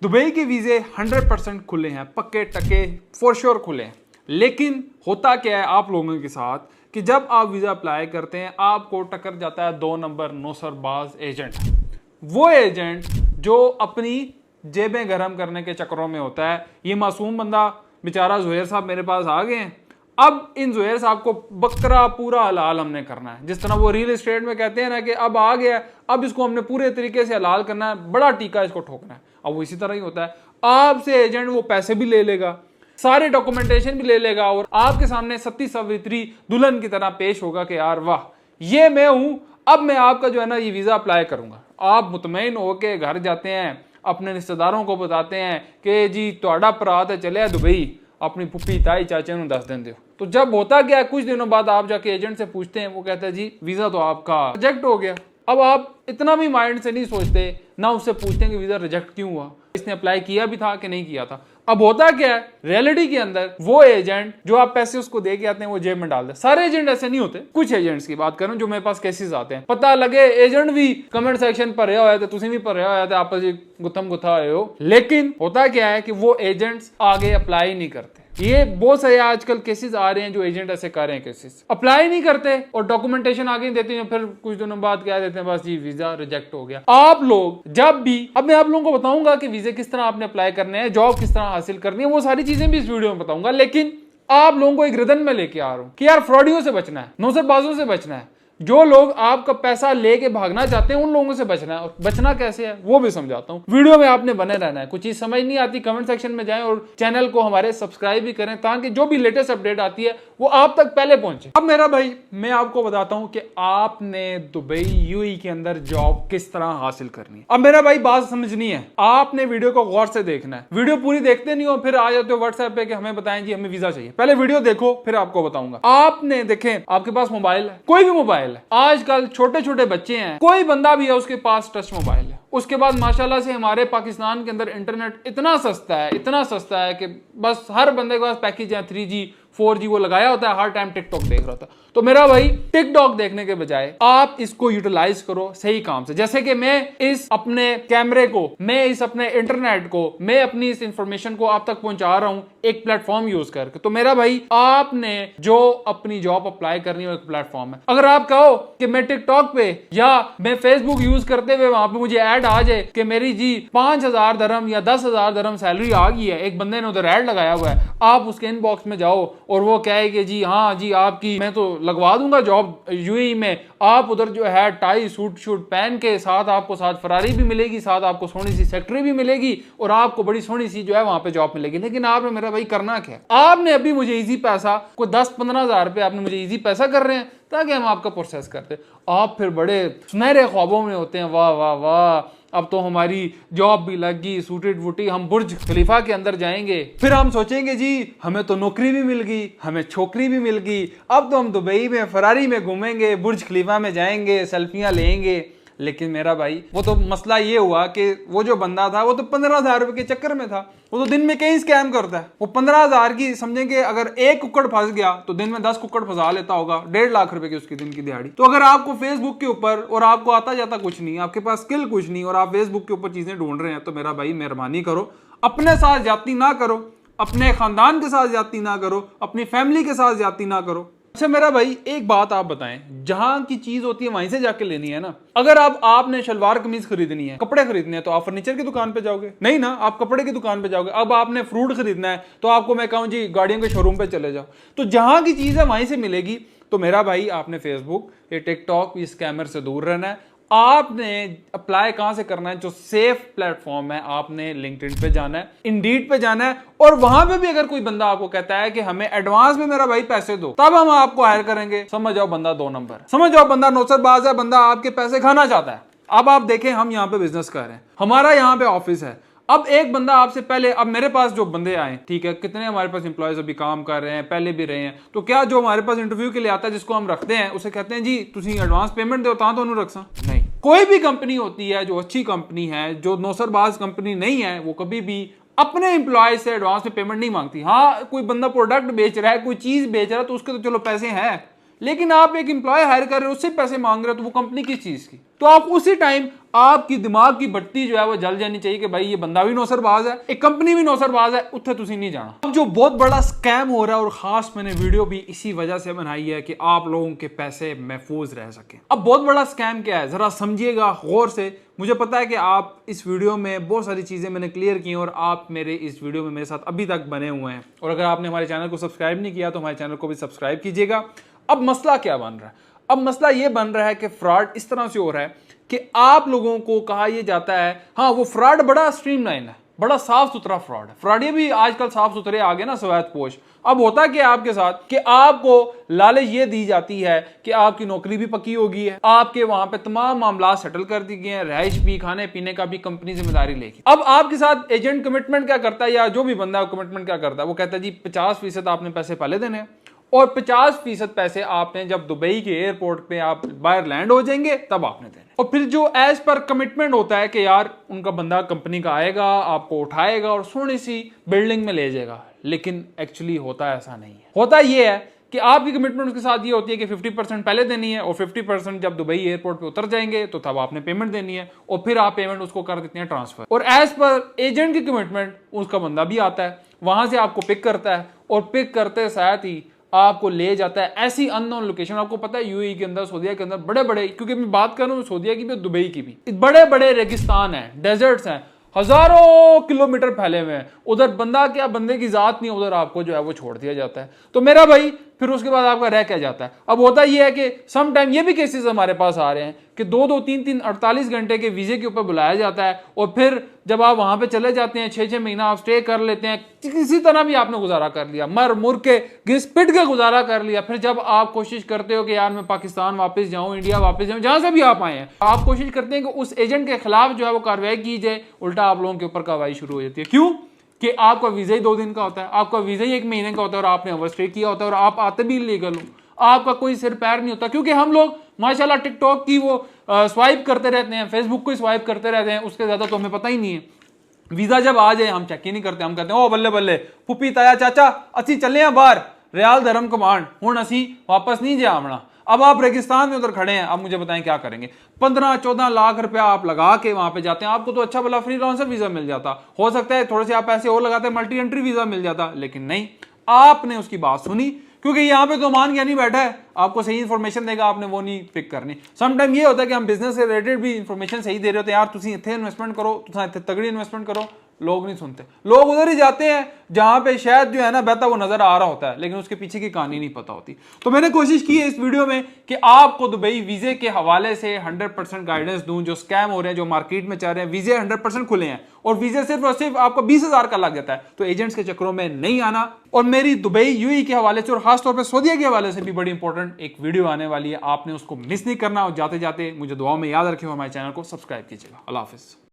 Dubai के वीजे 100% खुले हैं, पक्के टके फॉर श्योर खुले हैं। लेकिन होता क्या है आप लोगों के साथ कि जब आप वीजा अप्लाई करते हैं आपको टक्कर जाता है 2 नंबर नौसरबाज एजेंट। वो एजेंट जो अपनी जेबें गर्म करने के चक्करों में होता है। ये मासूम बंदा बेचारा जुहैर साहब मेरे पास आ गए हैं, अब इन जुहैर साहब को बकरा पूरा हलाल हमने करना है। जिस तरह वो रियल एस्टेट में कहते हैं ना कि अब आ गया, अब इसको हमने पूरे तरीके से हलाल करना है, बड़ा टीका इसको ठोकना है। अब वो इसी तरह ही होता है, आपसे एजेंट वो पैसे भी ले लेगा, सारे डॉक्यूमेंटेशन भी ले लेगा और आपके सामने सती सवित्री दुल्हन की तरह पेश होगा कि यार वाह ये मैं हूं, अब मैं आपका जो है ना ये वीजा अप्लाई करूंगा। आप मुतमईन होके घर जाते हैं, अपने रिश्तेदारों को बताते हैं कि जी ਤੁਹਾਡਾ ਭਰਾ ਤੇ चले दुबई, अपनी पुप्पी ताई चाचे ਨੂੰ दस दें। तो जब होता क्या है कुछ दिनों बाद आप जाके एजेंट से पूछते हैं, वो कहता है जी वीजा तो आपका रिजेक्ट हो गया। अब आप इतना भी माइंड से नहीं सोचते, ना उससे पूछते हैं कि वीजा रिजेक्ट क्यों हुआ, इसने अप्लाई किया भी था कि नहीं किया था। अब होता क्या है रियलिटी के अंदर वो एजेंट जो आप पैसे उसको दे के आते हैं वो जेब में डाल दे। सारे एजेंट ऐसे नहीं होते, कुछ एजेंट्स की बात करूं जो मेरे पास केसेस आते हैं, पता लगे एजेंट भी कमेंट सेक्शन पर रहे होया थे, तुसी भी पर रहे होया थे, आपस में गुत्थम गुत्था आए हो। लेकिन होता क्या है कि वो एजेंट्स आगे अप्लाई नहीं करते। ये बहुत सारे आजकल केसेस आ रहे हैं जो एजेंट ऐसे कर रहे हैं, केसेस अप्लाई नहीं करते और डॉक्यूमेंटेशन आगे देते हैं, फिर कुछ दिनों बाद क्या देते हैं, बस जी वीजा रिजेक्ट हो गया। आप लोग जब भी, अब मैं आप लोगों को बताऊंगा कि वीजे किस तरह आपने अप्लाई करने हैं, जॉब किस तरह हासिल करनी है, वो सारी चीजें भी इस वीडियो में बताऊंगा। लेकिन आप लोगों को एक रिदन में लेके आ रहा हूं कि यार फ्रॉडियों से बचना है, नौसरबाजों से बचना है, जो लोग आपका पैसा लेके भागना चाहते हैं उन लोगों से बचना है। और बचना कैसे है वो भी समझाता हूं, वीडियो में आपने बने रहना है। कुछ चीज समझ नहीं आती कमेंट सेक्शन में जाएं और चैनल को हमारे सब्सक्राइब भी करें ताकि जो भी लेटेस्ट अपडेट आती है वो आप तक पहले पहुंचे। अब मेरा भाई मैं आपको बताता हूं कि आपने दुबई यूएई के अंदर जॉब किस तरह हासिल करनी है। अब मेरा भाई बात समझनी है, आपने वीडियो को गौर से देखना है। वीडियो पूरी देखते नहीं हो फिर आ जाते हो व्हाट्सएप पे कि हमें बताएं जी हमें वीजा चाहिए। पहले वीडियो देखो फिर आपको बताऊंगा। आपने देखें आपके पास मोबाइल है, कोई भी मोबाइल है, आजकल छोटे छोटे बच्चे हैं, कोई बंदा भी है उसके पास टच मोबाइल है। उसके बाद माशाल्लाह से हमारे पाकिस्तान के अंदर इंटरनेट इतना सस्ता है कि बस हर बंदे के पास पैकेज है 3G 4G वो लगाया होता है, हर टाइम टिकटॉक देख रहा था। तो मेरा भाई टिकटॉक देखने के बजाय आप इसको यूटिलाइज करो सही काम से। जैसे कि मैं इस अपने कैमरे को, मैं इस अपने इंटरनेट को, मैं अपनी इस इंफॉर्मेशन को आप तक पहुंचा रहा हूं एक प्लेटफॉर्म यूज करके। तो मेरा भाई आपने जो अपनी जॉब अप्लाई करनी हो एक प्लेटफॉर्म है। अगर आप कहो कि मैं टिकटॉक पे या मैं फेसबुक यूज करते हुए वहां पे मुझे ऐड आ जाए कि मेरी जी 5,000 दरम या 10,000 दरम सैलरी आ गई है, एक बंदे ने उधर ऐड लगाया हुआ है, आप उसके इनबॉक्स में जाओ और वो कहे कि जी हाँ जी आपकी मैं तो लगवा दूंगा जॉब यूएई में, आप उधर जो है टाई सूट पहन के, साथ आपको साथ फरारी भी मिलेगी, साथ आपको सोनी सी सेक्रेटरी भी मिलेगी और आपको बड़ी सोनी सी जो है वहां पे जॉब मिलेगी। लेकिन आपने मेरा भाई करना क्या, आपने अभी मुझे इजी पैसा कोई 10-15 हज़ार रुपये आपने मुझे इजी पैसा कर रहे हैं ताकि हम आपका प्रोसेस करते। आप फिर बड़े सुनहरे ख्वाबों में होते हैं, वाह वाह वाह अब तो हमारी जॉब भी लग गई, सूटेड वूटी, हम बुर्ज खलीफा के अंदर जाएंगे। फिर हम सोचेंगे जी हमें तो नौकरी भी मिल गई, हमें छोकरी भी मिल गई, अब तो हम दुबई में फरारी में घूमेंगे, बुर्ज खलीफा में जाएंगे, सेल्फियां लेंगे। लेकिन मेरा भाई वो तो मसला ये हुआ कि वो जो बंदा था वो तो 15,000 रुपए के चक्कर में था। वो तो दिन में कई स्कैम करता है। वो 15,000 की समझेंगे अगर एक कुक्कड़ फंस गया तो दिन में 10 कुक्कड़ फंसा लेता होगा, 1.5 लाख रुपए की उसकी दिन की दिहाड़ी। तो अगर आपको फेसबुक के ऊपर और आपको आता जाता कुछ नहीं, आपके पास स्किल कुछ नहीं और आप फेसबुक के ऊपर चीजें ढूंढ रहे हैं, तो मेरा भाई मेहरबानी करो अपने साथ ज्यादती ना करो, अपने खानदान के साथ ज्यादती ना करो, अपनी फैमिली के साथ ज्यादती ना करो। अच्छा मेरा भाई एक बात आप बताएं, जहां की चीज होती है वहीं से जाके लेनी है ना। अगर आपने शलवार कमीज खरीदनी है, कपड़े खरीदने हैं, तो आप फर्नीचर की दुकान पे जाओगे नहीं ना, आप कपड़े की दुकान पे जाओगे। अब आपने फ्रूट खरीदना है तो आपको मैं कहूं जी गाड़ियों के शोरूम पे चले जाओ। तो जहां की चीज है वहीं से मिलेगी। तो मेरा भाई आपने फेसबुक, ये टिकटॉक, इस स्कैमर से दूर रहना है। आपने अप्लाई कहां से करना है, जो सेफ प्लेटफॉर्म है, आपने लिंक्डइन पे जाना है, इंडीड पे जाना है और वहां पे भी अगर कोई बंदा आपको कहता है कि हमें एडवांस में मेरा भाई पैसे दो, तब हम आपको हायर करेंगे, समझ जाओ बंदा 2 नंबर, समझ जाओ बंदा नौसरबाज है, बंदा आपके पैसे खाना चाहता है। अब आप देखें हम यहाँ पे बिजनेस कर रहे हैं, हमारा यहाँ पे ऑफिस है। अब एक बंदा आपसे पहले, अब मेरे पास जो बंदे आए, ठीक है, कितने हमारे पास एम्प्लॉयज अभी काम कर रहे हैं, पहले भी रहे हैं, तो क्या जो हमारे पास इंटरव्यू के लिए आता है जिसको हम रखते हैं उसे कहते हैं जी तुसी एडवांस पेमेंट दो तो उन्होंने रखसा नहीं। कोई भी कंपनी होती है जो अच्छी कंपनी है, जो नौसरबाज कंपनी नहीं है, वो कभी भी अपने एम्प्लॉय से एडवांस में पेमेंट नहीं मांगती। हाँ कोई बंदा प्रोडक्ट बेच रहा है, कोई चीज बेच रहा है तो उसके तो चलो पैसे हैं, लेकिन आप एक एम्प्लॉय हायर कर रहे हो, उससे पैसे मांग रहे हो, तो वो कंपनी किस चीज की? तो आप उसी टाइम आपकी दिमाग की बत्ती जो है वो जल जानी चाहिए कि भाई ये बंदा भी नौसरबाज है, एक कंपनी भी नौसरबाज है, उत्थे तुसी नहीं जाना। अब जो बहुत बड़ा स्कैम हो रहा है, और खास मैंने वीडियो भी इसी वजह से बनाई है कि आप लोगों के पैसे महफूज रह सके। अब बहुत बड़ा स्कैम क्या है, जरा समझिएगा गौर से। मुझे पता है कि आप इस वीडियो में बहुत सारी चीजें मैंने क्लियर की और आप मेरे इस वीडियो में मेरे साथ अभी तक बने हुए हैं, और अगर आपने हमारे चैनल को सब्सक्राइब नहीं किया तो हमारे चैनल को भी सब्सक्राइब कीजिएगा। अब मसला क्या बन रहा है? अब मसला ये बन रहा है कि फ्रॉड इस तरह से हो रहा है कि आप लोगों को कहा यह जाता है, हाँ वो फ्रॉड बड़ा स्ट्रीमलाइन है, बड़ा साफ सुथरा फ्रॉड है। फ्रॉड ये भी आजकल साफ सुथरे आ गए ना, सवैत पोश। अब होता क्या आपके साथ कि आपको लालच ये दी जाती है कि आपकी नौकरी भी पक्की होगी है, आपके वहां पे तमाम मामला सेटल कर दिए गए हैं, रहाइश भी, खाने पीने का भी कंपनी जिम्मेदारी लेगी। अब आपके साथ एजेंट कमिटमेंट क्या करता है, या जो भी बंदा है कमिटमेंट क्या करता है, वो कहता है जी 50% आपने पैसे पहले देने हैं और 50% पैसे आपने जब दुबई के एयरपोर्ट पे आप बाहर लैंड हो जाएंगे तब आपने देने। और फिर जो एज पर कमिटमेंट होता है कि यार उनका बंदा कंपनी का आएगा, आपको उठाएगा और सोनी सी बिल्डिंग में ले जाएगा, लेकिन एक्चुअली होता ऐसा नहीं है। होता ये है कि आपकी कमिटमेंट उसके साथ ये होती है कि 50% पहले देनी है और 50% जब दुबई एयरपोर्ट पे उतर जाएंगे तो तब आपने पेमेंट देनी है, और फिर आप पेमेंट उसको कर देते हैं ट्रांसफर। और एज पर एजेंट की कमिटमेंट उसका बंदा भी आता है, वहां से आपको पिक करता है, और पिक करते साथ ही आपको ले जाता है ऐसी अननोन लोकेशन। आपको पता है यूएई के अंदर, सऊदीया के अंदर बड़े बड़े, क्योंकि मैं बात कर रहा हूँ सऊदीया की भी, दुबई की भी, बड़े बड़े रेगिस्तान है, डेजर्ट्स हैं, हजारों किलोमीटर फैले हुए हैं। उधर बंदा क्या, बंदे की जात नहीं, उधर आपको जो है वो छोड़ दिया जाता है। तो मेरा भाई फिर उसके बाद आपका रह क्या जाता है? अब होता यह है कि सम टाइम ये भी केसेस हमारे पास आ रहे हैं कि 2-2, 3-3, 48 घंटे के वीजे के ऊपर बुलाया जाता है, और फिर जब आप वहां पे चले जाते हैं 6-6 महीना आप स्टे कर लेते हैं, किसी तरह भी आपने गुजारा कर लिया, मर मुर के घिस पिट के गुजारा कर लिया। फिर जब आप कोशिश करते हो कि यार मैं पाकिस्तान वापस जाऊं, इंडिया वापस जाऊं, जहां से भी आप आए हैं, आप कोशिश करते हैं कि उस एजेंट के खिलाफ जो है वो कार्रवाई की जाए, उल्टा आप लोगों के ऊपर कार्रवाई शुरू हो जाती है। क्यों? कि आपका वीजा ही 2 दिन का होता है, आपका वीजा ही 1 महीने का होता है, और आपने ओवरस्टे किया होता है, और आप आते भी इलीगल हो, आपका कोई सिर पैर नहीं होता। क्योंकि हम लोग माशाल्लाह टिकटॉक की वो स्वाइप करते रहते हैं, फेसबुक को स्वाइप करते रहते हैं, उसके ज्यादा तो हमें पता ही नहीं है। वीजा जब आ जाए हम चेक ही नहीं करते, हम कहते हैं ओ बल्ले बल्ले फुप्पी ताया चाचा असी चले हैं बाहर, रियाल धर्म कमांड हुण असी वापस नहीं जा आना। अब आप रेगिस्तान में उधर खड़े हैं, अब मुझे बताएं क्या करेंगे? 15-14 लाख रुपया आप लगा के वहां पे जाते हैं, आपको तो अच्छा भला फ्रीलांसर वीजा मिल जाता, हो सकता है थोड़े से आप पैसे और लगाते मल्टी एंट्री वीजा मिल जाता, लेकिन नहीं, आपने उसकी बात सुनी, क्योंकि यहाँ पे तो मान गया नहीं बैठा है, आपको सही इन्फॉर्मेशन देगा, आपने वो नहीं पिक करनी। समटाइम ये होता है कि हम बिजनेस से रिलेटेड भी इन्फॉर्मेशन सही दे रहे होते हैं, यार तुम इतने इन्वेस्टमेंट करो, तुम इतने तगड़ी इन्वेस्टमेंट करो, लोग नहीं सुनते। लोग उधर ही जाते हैं जहां पे शायद जो है ना बहता वो नजर आ रहा होता है, लेकिन उसके पीछे की कहानी नहीं पता होती। तो मैंने कोशिश की है इस वीडियो में कि आपको दुबई वीजे के हवाले से 100% गाइडेंस दूं। जो स्कैम हो रहे हैं, जो मार्केट में चल रहे हैं, वीजे 100% खुले हैं और वीजे सिर्फ और सिर्फ आपको 20,000 का लग जाता है, तो एजेंट्स के चक्करों में नहीं आना। और मेरी दुबई यूएई के हवाले से और खासतौर पर सऊदीया के हवाले से भी बड़ी इंपॉर्टेंट एक वीडियो आने वाली है, आपने उसको मिस नहीं करना। और जाते जाते मुझे दुआओं में याद रखे, हमारे चैनल को सब्सक्राइब कीजिएगा। अल्लाह हाफिज।